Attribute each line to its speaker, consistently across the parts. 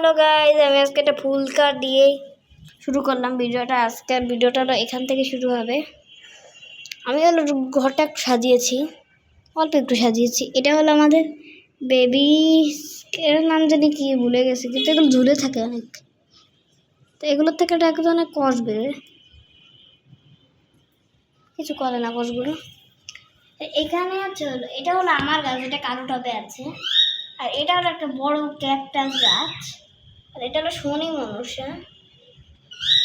Speaker 1: Hello guys, আমি আজকে একটা ফুল কার্ড দিয়ে শুরু করলাম ভিডিওটা। আজকের ভিডিওটা এখান থেকে শুরু হবে। আমি হলো ঘরটা একটু সাজিয়েছি, অল্প একটু সাজিয়েছি। এটা হলো আমাদের বেবি, এর নাম জানি কি ভুলে গেছি, কিন্তু এগুলো ঝুলে থাকে অনেক, তো এগুলোর থেকে একটা অনেক কষ বেরোয়, কিছু করে না কষগুলো। এখানে আছে হলো, এটা হলো আমার গাছ, এটা কালো টবে আছে। আর এটা হলো একটা বড় ক্যাকটাস গাছ, আর এটা হলো শনি মনুষ্য।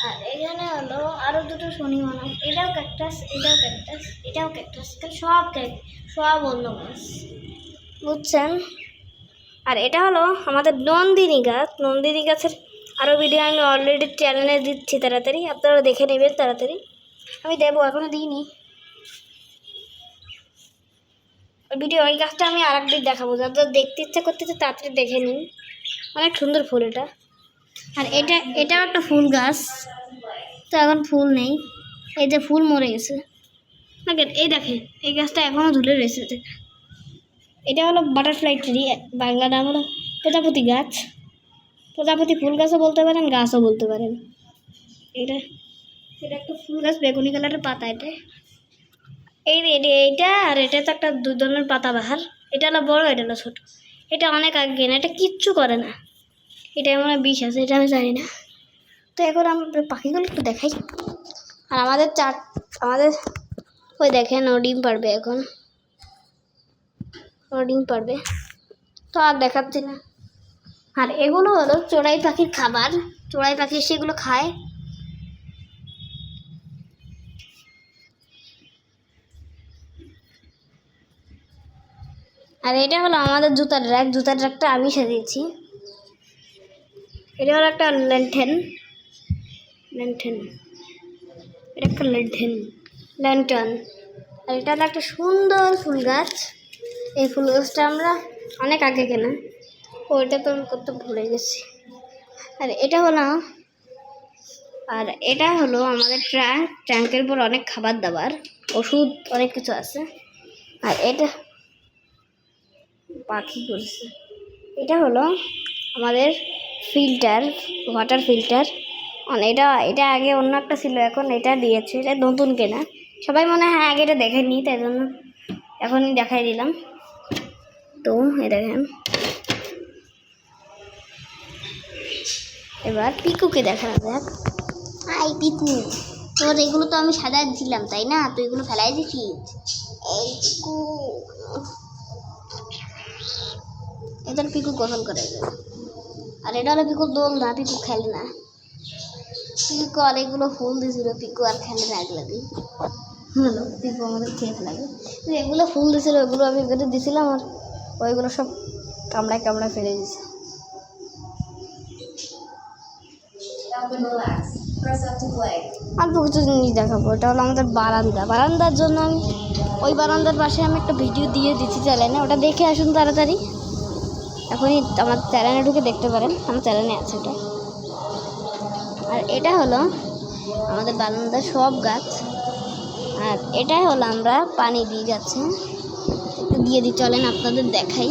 Speaker 1: আর এখানে হলো আরো দুটো শনি মানুষ, এটাও ক্যাকটাস, এটাও ক্যাকটাস, এটাও ক্যাকটাস, সব অন্য গাছ, বুঝছেন। আর এটা হলো আমাদের নন্দিনী গাছ। নন্দিনী গাছের আরও ভিডিও আমি অলরেডি চ্যানেলে দিচ্ছি, তাড়াতাড়ি আপনারা দেখে নেবেন। তাড়াতাড়ি আমি দেবো, এখনো দিইনি ভিডিও। ওই গাছটা আমি আর একদিন দেখাবো, যাদের দেখতে ইচ্ছা করতেছে তাড়াতাড়ি দেখে নিন, অনেক সুন্দর ফুল এটা। আর এটাও একটা ফুল গাছ, তো এখন ফুল নেই, এই যে ফুল মরে গেছে। এই দেখেন এই গাছটা এখনো ঝুলে রয়েছে। এটা হলো বাটারফ্লাই ট্রি, বাংলা নাম হলো প্রজাপতি গাছ। প্রজাপতি ফুল গাছও বলতে পারেন, গাছও বলতে পারেন। এটা এটা একটা ফুল গাছ, বেগুনি কালারের পাতা। এইটা আর এটা তো একটা দুই ধরনের পাতা বাহার। এটা হলো বড়, এটা হলো ছোট। এটা অনেক আগে না, এটা কিচ্ছু করে না, এটা এমন বিষ আছে, এটা আমি জানি না। তো এখন আমরা পাখিগুলো একটু দেখাই। আর আমাদের ওই দেখেন ও ডিম পারবে, এখন ও ডিম পারবে, তো আর দেখাচ্ছি না। আর এগুলো হলো চড়াই পাখির খাবার, চড়াই পাখি সেগুলো খায়। আর এটা হলো আমাদের জুতার র্যাক, জুতার র্যাকটা আমি সাজিয়েছি। এটা হলো একটা ল্যান্টেন, এটা একটা ল্যান্টার্ন। আর এটা হলো একটা সুন্দর ফুল গাছ। এই ফুল গাছটা আমরা অনেক আগে কেনা, ওইটা তো আমি করতে ভুলে গেছি। আর এটা হলো আমাদের ট্যাঙ্কের উপর অনেক খাবার দাবার, ওষুধ, অনেক কিছু আছে। আর এটা পাখি করছে। এটা হলো আমাদের ফিল্টার, ওয়াটার ফিল্টার। এটা আগে অন্য একটা ছিল, এখন এটা দিয়েছে, এটা নতুন কেনা। সবাই মনে হয় আগে এটা দেখেনি, তাই জন্য এখনই দেখাই দিলাম। তো এই দেখেন, এবার পিকুকে দেখানো যাক। আই পিকু, তোর এগুলো তো আমি সাজাই দিছিলাম, তাই না? তুই এগুলো ফেলাই দিছিস। এই পিকু, এটা পিকু গোসল করে। আর এটা হলো পিকুর দোল না, পিকু খেলে না। পিকু অনেকগুলো ফুল দিয়েছিল, পিকু আর খেলে না। এগুলো দিই হলো পিকু আমাদের খেয়ে ফেলাবে। এগুলো ফুল দিয়েছিল, ওইগুলো আমি বেঁধে দিয়েছিলাম, আর ওইগুলো সব কামড়ায় ফেলে দিয়েছে। অল্প কিছু জিনিস দেখাবো। এটা হলো আমাদের বারান্দার জন্য আমি ওই বারান্দার পাশে আমি একটা ভিডিও দিয়ে দিচ্ছি চ্যানেলে, ওটা দেখে আসুন তাড়াতাড়ি। এখনই আমার চ্যানেলে ঢুকে দেখতে পারেন, আমার চ্যানেলে আছে এটা। আর এটা হলো আমাদের বারান্দার সব গাছ। আর এটাই হলো আমরা পানি দিই গাছে, একটু দিয়ে দিই, চলেন আপনাদের দেখাই।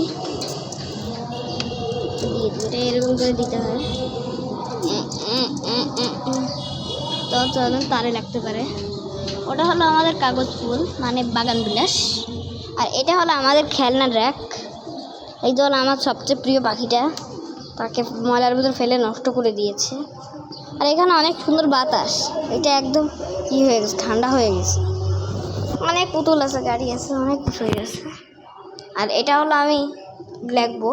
Speaker 1: দিয়ে দিই, এটা এরকম করে দিতে হয়। তো চলেন, তারে লাগতে পারে। ওটা হলো আমাদের কাগজ ফুল, মানে বাগান বিলাস। আর এটা হলো আমাদের খেলনার র্যাক। এই জল আমার সবচেয়ে প্রিয় পাখিটা, তাকে ময়লার ভিতর ফেলে নষ্ট করে দিয়েছে। আর এখানে অনেক সুন্দর বাতাস, এটা একদম হয়ে গেছে, ঠান্ডা হয়ে গেছে। অনেক পুতুল আছে, গাড়ি আছে, অনেক কিছু হয়ে গেছে। আর এটা হলো আমি লিখবো,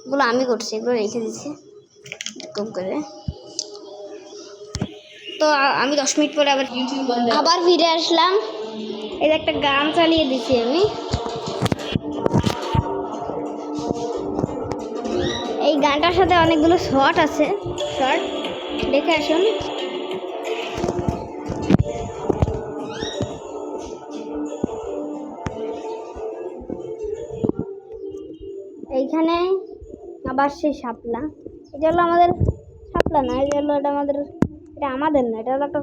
Speaker 1: এগুলো আমি করছি, এগুলো রেখে দিচ্ছি এরকম করে। তো আমি 10 মিনিট পরে আবার ফিরে আসলাম। এই যে একটা গান চালিয়ে দিচ্ছি আমি, এই গানটার সাথে অনেকগুলো শর্ট আছে, শর্ট দেখে আসুন। এইখানে আবার সেই শাপলা, এটা হলো আমাদের শাপলা না, এটা আমাদের না, এটা হলো একটা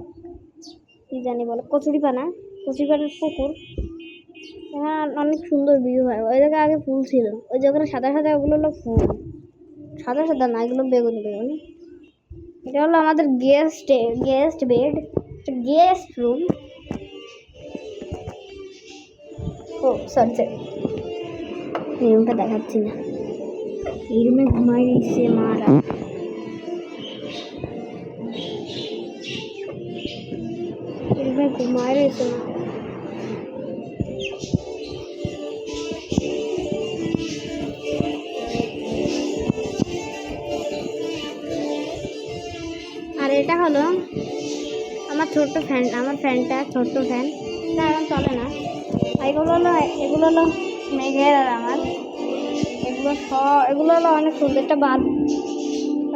Speaker 1: কি জানি বলে, কচুরিপানার পুকুর। এখানে অনেক সুন্দর ভিউ হয়। ওই জায়গায় আগে ফুল ছিল, ওই জায়গায় সাদা ওগুলো হলো ফুল, সাদা সাদা না, এগুলো বেগুনি বেগুনি। এটা হলো আমাদের গেস্ট বেড, গেস্ট রুম। ও সরি, এই রুমটা দেখাচ্ছি না। এই রুমে ঘুমাই দিচ্ছে মারা। এই রুমে ঘুমাই রয়েছে মা। আর এটা হলো আমার ছোট্ট ফ্যান, আমার ফ্যানটা ছোট্ট ফ্যান, না এখন চলে না। এগুলো হলো মেঘের আর আমার, এগুলো হলো অনেক সুন্দর। একটা বাদ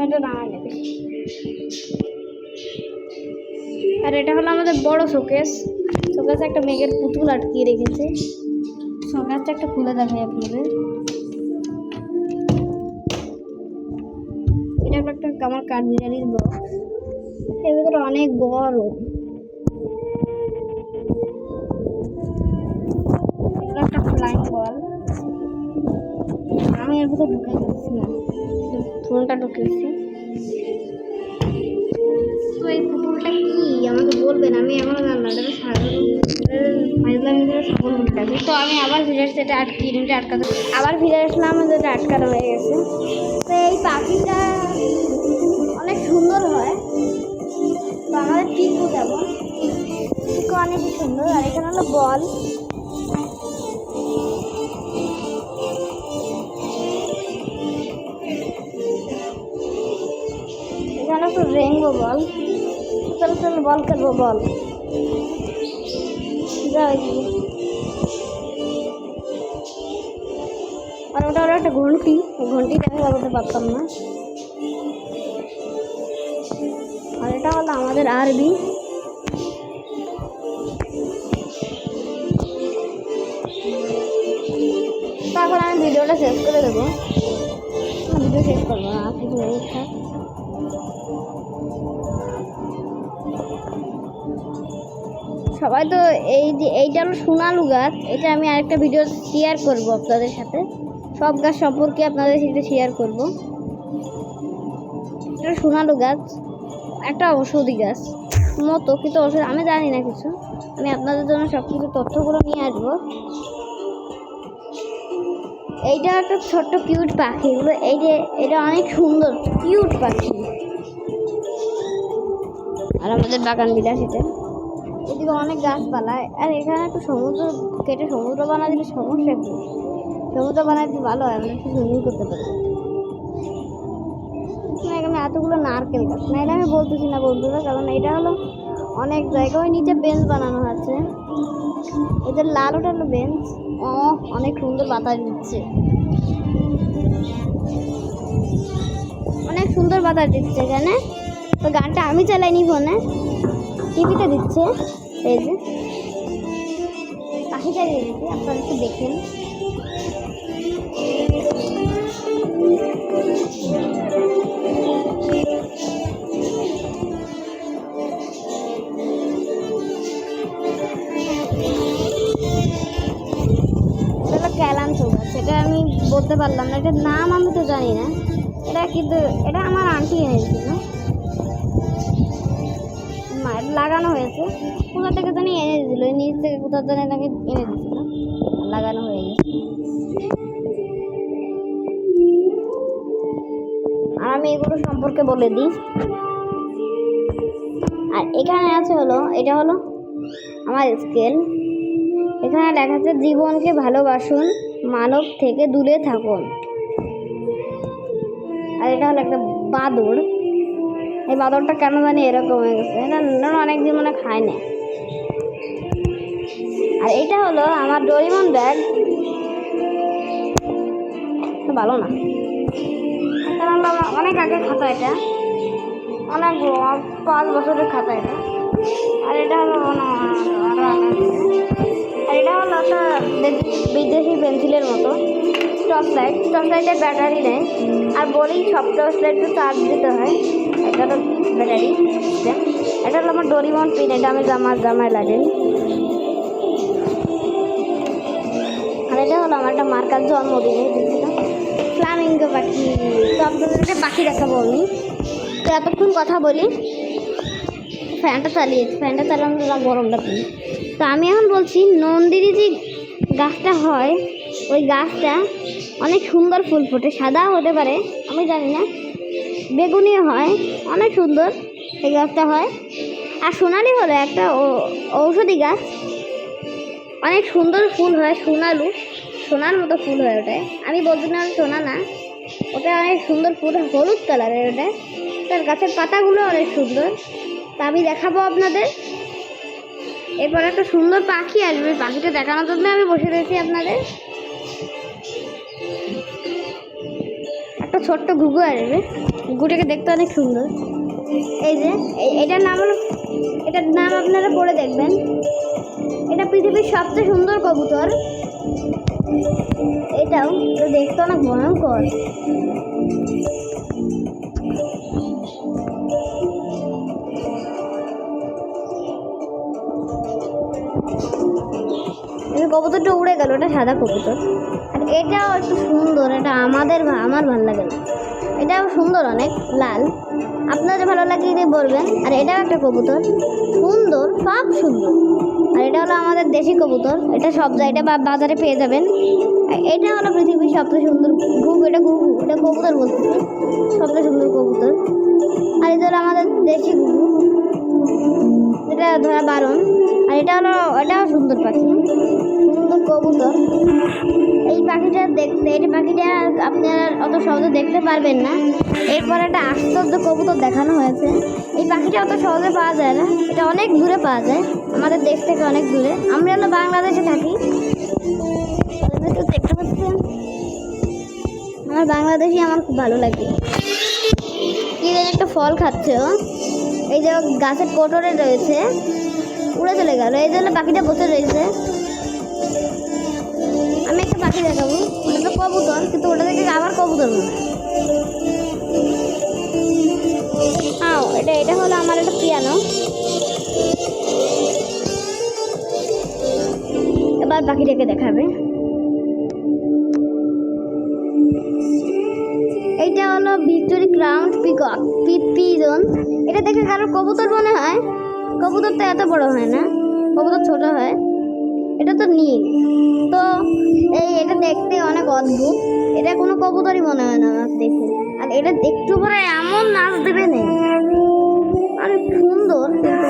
Speaker 1: এটা দাঁড়া নেবে। আর এটা হলো আমাদের বড় শোকেসে একটা মেঘের পুতুল আটকিয়ে রেখেছে। শোকেসটা একটা খুলে দেখাই আপনাদের। এটা একটা আমার কাঠবিড়ালির বক্স, এর ভিতরে অনেক গরম। একটা ফ্লাইং বল, আমি এর ভিতরে ঢুকে দিচ্ছি না, ফোনটা ঢুকেছি। তো এই পুতুলটা কি আমাকে বলবেন, আমি এখনো জানলাম। এটা সাগর বলতে। তো আমি আবার ফিরে আসছি, এটা আটকাতে আবার ফিরে আসলাম, যেটা আটকানো হয়ে গেছে। তো এই পাখিটা অনেক সুন্দর হয়, তো আমাদের টিকু যেমন, টিকু অনেক সুন্দর। আর এখানে হলো বল, এখানে একটু রেইনবো বল। চলো বল খেলবো, বল যাও। আর ওটা ওরা একটা ঘন্টি, ঘন্টিটা আমি লাগাতে পারতাম না। আর এটা হলো আমাদের আরবি। তারপর আমি ভিডিওটা শেষ করে দেবো, ভিডিও শেষ করবো না, কিছু ইচ্ছা। সবাই তো এইটা হলো সোনালু গাছ, এটা আমি আরেকটা ভিডিও শেয়ার করব আপনাদের সাথে, সব গাছ সম্পর্কে আপনাদের সাথে শেয়ার করব। এটা সোনালু গাছ, একটা ঔষধি গাছ মতো, কিন্তু ওষুধ আমি জানি না কিছু। আমি আপনাদের জন্য সব কিছু তথ্যগুলো নিয়ে আসবো। এইটা একটা ছোট্ট কিউট পাখি, এটা অনেক সুন্দর কিউট পাখি। আর আমাদের বাগান বিলাস, এটা এদিকে অনেক গাছপালা। আর এখানে একটু সমুদ্র কেটে সমুদ্র বানা দিলে সমস্যা কি, সমুদ্র বানাইতে ভালো হয়, আমরা একটু সুইমিং করতে পারি। এখানে এতগুলো নারকেল গাছ, না এটা আমি বলতেছি না বন্ধুরা, কারণ এটা হলো অনেক জায়গায় নিচে বেঞ্চ বানানো আছে। এদের লাল ওটা হলো বেঞ্চ। অনেক সুন্দর বাতাস দিচ্ছে, অনেক সুন্দর বাতাস দিচ্ছে এখানে। তো গানটা আমি চালাইনি ফোনে, টিভিতে দিচ্ছে। এই যে পাখি চালিয়ে দিচ্ছে, আপনারা একটু দেখেন। ক্যালান্সো গাছ, সেটা আমি বলতে পারলাম না, এটার নাম আমি তো জানি না। এটা কিন্তু এটা আমার আন্টি এনে দিয়েছিল, মায়ের লাগানো হয়েছে। কোথা থেকে জানি এনে দিয়েছিল, নিচ থেকে কোথা জানি তাকে এনে দিয়েছিল, লাগানো হয়ে গেছে। আর আমি এগুলো সম্পর্কে বলে দিই। আর এখানে আছে হলো, এটা হলো আমার স্কেল। এখানে লেখা আছে জীবনকে ভালোবাসুন, মানব থেকে দূরে থাকুন। আর এটা হলো একটা বাদর, এই বাদরটা কেন জানি এরকম হয়ে গেছে, এটা অনেক দিন মনে খায় না। আর এটা হলো আমার ডোরিমন ব্যাগ, ভালো না, কারণ অনেক আগের খাতা, এটা অনেক 5 বছরের খাতা এটা। আর এটা হলো আর এটা হলো একটা বিদেশি পেন্সিলের মতো টর্চ লাইটের ব্যাটারি নেই। আর বলি সব টর্চ লাইটে চার্জ দিতে হয়, এটা তো ব্যাটারি। এটা হলো আমার ডোরিমন পিন, এটা আমি জামায় লাগে। আর এটা হলো আমার একটা মার্কার, জন্মদিনে দিয়েছিলাম। তো ফ্লামিঙ্গো পাখি। তো আপনাদের একটা পাখি দেখাবো আমি। তো এতক্ষণ কথা বলি, ফ্যানটা চালানো গরম লাগবে। তো আমি এখন বলছি, নন্দিনী যে গাছটা হয়, ওই গাছটা অনেক সুন্দর ফুল ফোটে, সাদা হতে পারে আমি জানি না, বেগুনিও হয়, অনেক সুন্দর এই গাছটা হয়। আর সোনালি হলো একটা ঔষধি গাছ, অনেক সুন্দর ফুল হয়, সোনার মতো ফুল হয় ওটায়। আমি বলতে না সোনা না, ওটা অনেক সুন্দর ফুল, হলুদ কালারের ওটা। তার গাছের পাতাগুলো অনেক সুন্দর। তা আমি দেখাবো আপনাদের। এরপর একটা সুন্দর পাখি আসবে, পাখিটা দেখানোর জন্য আমি বসে রয়েছি আপনাদের। একটা ছোট্ট ঘুঘু আসবে, ঘুঘুটাকে দেখতে অনেক সুন্দর। এই যে এটার নাম আপনারা পড়ে দেখবেন। এটা পৃথিবীর সবচেয়ে সুন্দর কবুতর। এটাও দেখতে অনেক ভয়ঙ্কর। কবুতরটা উড়ে গেল, ওটা সাদা কবুতর। আর এটাও একটু সুন্দর, এটা আমার ভালো লাগে না, এটাও সুন্দর অনেক, লাল। আপনাদের ভালো লাগে যদি বলবেন। আর এটাও একটা কবুতর, সুন্দর, সব সুন্দর। আর এটা হলো আমাদের দেশি কবুতর, এটা সব জায়গায় বাজারে পেয়ে যাবেন। এটা হলো পৃথিবীর সবচেয়ে সুন্দর এটা কবুতর বলতেছি, সবচেয়ে সুন্দর কবুতর। আর এটা হলো আমাদের দেশি ঘুঘু, এটা ধরা বারণ। আর এটাও সুন্দর পাখি, সুন্দর কবুতর। এই পাখিটা আপনারা অত সহজে দেখতে পারবেন না। এরপর একটা আশ্চর্য কবুতর দেখানো হয়েছে। এই পাখিটা অত সহজে পাওয়া যায় না, এটা অনেক দূরে পাওয়া যায়, আমাদের দেশ থেকে অনেক দূরে। আমরা হলো বাংলাদেশে থাকি, দেখতে পাচ্ছেন। আমার বাংলাদেশি আমার খুব ভালো লাগে। কি যেন একটা ফল খাচ্ছে ও, এই যে গাছের কোটরে রয়েছে, উড়ে চলে গেল। এই জন্য পাখিটা বসে রয়েছে। আমি একটা পাখি দেখাবো, ওটা তো কবুতর, কিন্তু ওটা থেকে আবার কবুতর মনে হয়। হ্যাঁ, এটা হলো আমার একটা পিয়ানো। এবার পাখিটাকে দেখাবে। এইটা হলো ভিক্টোরি ক্রাউন পিজন। এটা দেখে কারোর কবুতর মনে হয়, কবুতর তো এত বড় হয় না, কবুতর ছোট হয়। এটা তো নীল, তো এটা দেখতে অনেক অদ্ভুত। এটা কোনো কবুতরই মনে হয় না আমার দেখে। আর এটা একটু পরে এমন নাচ দেবে না, অনেক সুন্দর কিন্তু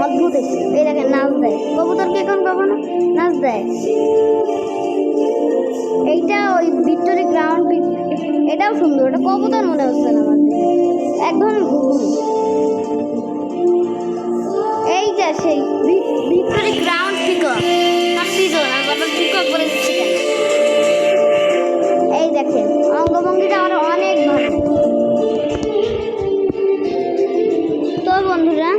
Speaker 1: অদ্ভুত একটু। এই দেখেন নাচ দেয়, কবুতরকে এখন কখনো নাচ দেয়। এইটা ওই ভিক্টোরি ক্রাউন, এটাও সুন্দর, এটা কবুতর মনে হচ্ছে না আমার, এক ধরনের ঘুঘু। এইটা সেই ভিক্টোরি ক্রাউন পিকক, বলে দিচ্ছি কেন। এই দেখেন অঙ্গভঙ্গিটা আরো অনেক ভালো। তো বন্ধুরা,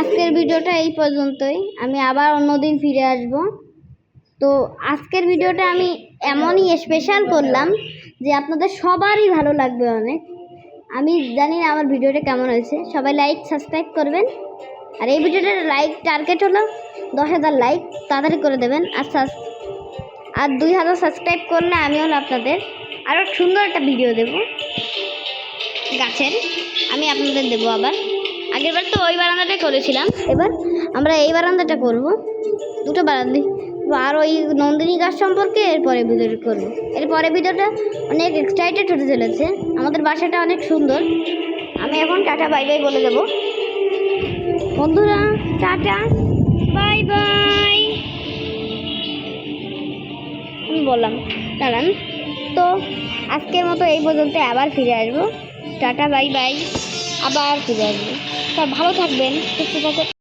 Speaker 1: আজকের ভিডিওটা এই পর্যন্তই। আমি আবার অন্যদিন ফিরে আসব। তো আজকের ভিডিওটা আমি এমনই স্পেশাল করলাম যে আপনাদের সবারই ভালো লাগবে অনেক। আমি জানি না আমার ভিডিওটা কেমন হয়েছে। সবাই লাইক সাবস্ক্রাইব করবেন। আর এই ভিডিওটার লাইক টার্গেট হলো 10,000 লাইক, তাড়াতাড়ি করে দেবেন। আর 2,000 সাবস্ক্রাইব করলে আমি হলো আপনাদের আরও সুন্দর একটা ভিডিও দেব গাছের, আমি আপনাদের দেবো। আবার আগেরবার তো ওই বারান্দাটাই করেছিলাম, এবার আমরা এই বারান্দাটা করব, দুটো বারান্দাই। আর ওই নন্দিনী গাছ সম্পর্কে এরপরে ভিডিওটা করবো। এরপরে ভিডিওটা অনেক এক্সাইটেড হতে চলেছে। আমাদের বাসাটা অনেক সুন্দর। আমি এখন টাটা বাই বাই বলে দেবো বন্ধুরা। টাটা বাই বাই আমি বললাম, দাঁড়ান। তো আজকের মতো এই পর্যন্ত, আবার ফিরে আসবো। টাটা বাই বাই, আবার ফিরে আসবো। তা ভালো থাকবেন, সুস্থ থাকবেন।